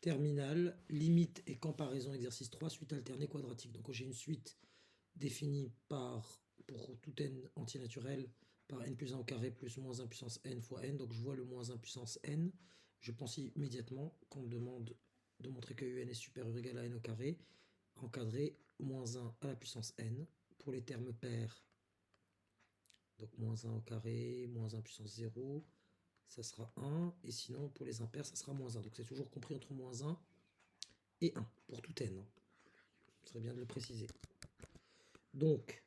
Terminal, limite et comparaison, exercice 3, suite alternée quadratique. Donc j'ai une suite définie par, pour tout n entier naturel, par n plus 1 au carré plus moins 1 puissance n fois n. Donc je vois le moins 1 puissance n. Je pense immédiatement qu'on me demande de montrer que un est supérieur ou égal à n au carré, encadré moins 1 à la puissance n. Pour les termes pairs, donc moins 1 au carré, moins 1 puissance 0, ça sera 1, et sinon pour les impairs, ça sera moins 1. Donc c'est toujours compris entre moins 1 et 1, pour tout n. Ce serait bien de le préciser. Donc,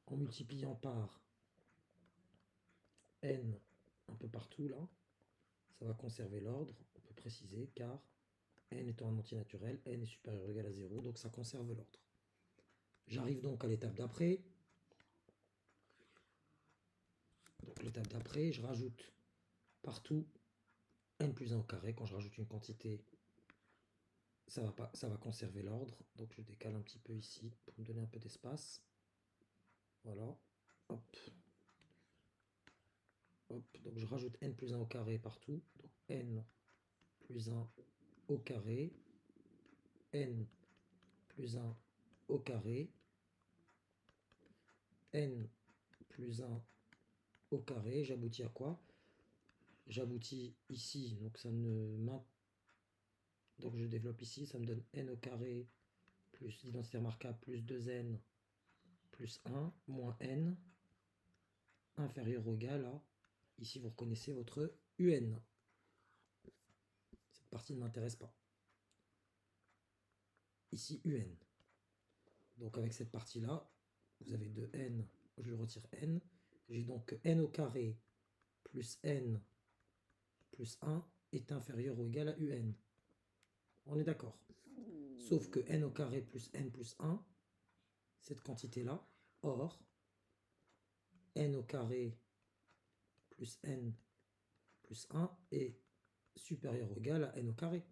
en multipliant par n un peu partout là, ça va conserver l'ordre, on peut préciser, car n étant un entier naturel, n est supérieur ou égal à 0, donc ça conserve l'ordre. J'arrive donc à l'étape d'après. Donc l'étape d'après, je rajoute partout n plus 1 au carré. Quand je rajoute une quantité, ça va conserver l'ordre. Donc je décale un petit peu ici pour me donner un peu d'espace. Voilà. Hop. Hop. Donc je rajoute n plus 1 au carré partout. Donc n plus 1 au carré. N plus 1 au carré. N plus 1 au carré. J'aboutis à quoi? J'aboutis ici. Donc ça ne maintient. Donc je développe ici, ça me donne n au carré plus l'identité remarquable plus 2n plus 1 moins n inférieur ou égal à, ici vous reconnaissez votre un. Cette partie ne m'intéresse pas. Ici un. Donc avec cette partie-là, vous avez de n, je retire n. J'ai donc n au carré plus n plus 1 est inférieur ou égal à un. On est d'accord. Sauf que n au carré plus n plus 1, cette quantité-là, or, n au carré plus n plus 1 est supérieur ou égal à n au carré.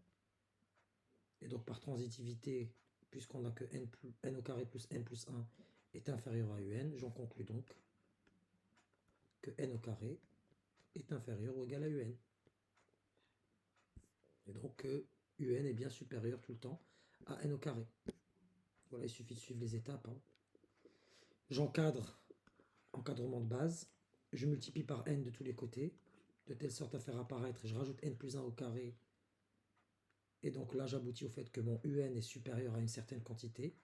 Et donc par transitivité, puisqu'on n'a que n au carré plus n plus 1 est inférieur à un, j'en conclus donc que n au carré est inférieur ou égal à un. Et donc que un est bien supérieur tout le temps à n au carré. Voilà, il suffit de suivre les étapes. J'encadre, encadrement de base, je multiplie par n de tous les côtés, de telle sorte à faire apparaître, je rajoute n plus 1 au carré, et donc là j'aboutis au fait que mon un est supérieur à une certaine quantité,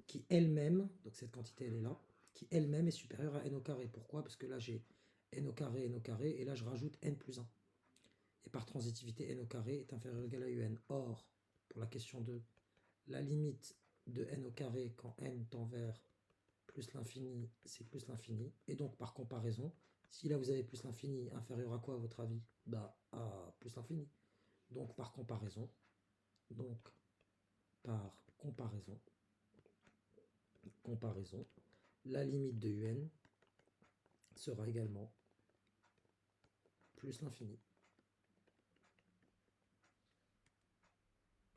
qui elle-même, donc cette quantité elle est là, qui elle-même est supérieure à n au carré. Pourquoi? Parce que là j'ai n au carré, et là je rajoute n plus 1. Et par transitivité, n au carré est inférieur ou égal à un. Or, pour la question 2, la limite de n au carré quand n tend vers plus l'infini, c'est plus l'infini. Et donc par comparaison, si là vous avez plus l'infini, inférieur à quoi à votre avis? Bah à plus l'infini. Donc par comparaison, la limite de un sera également plus l'infini.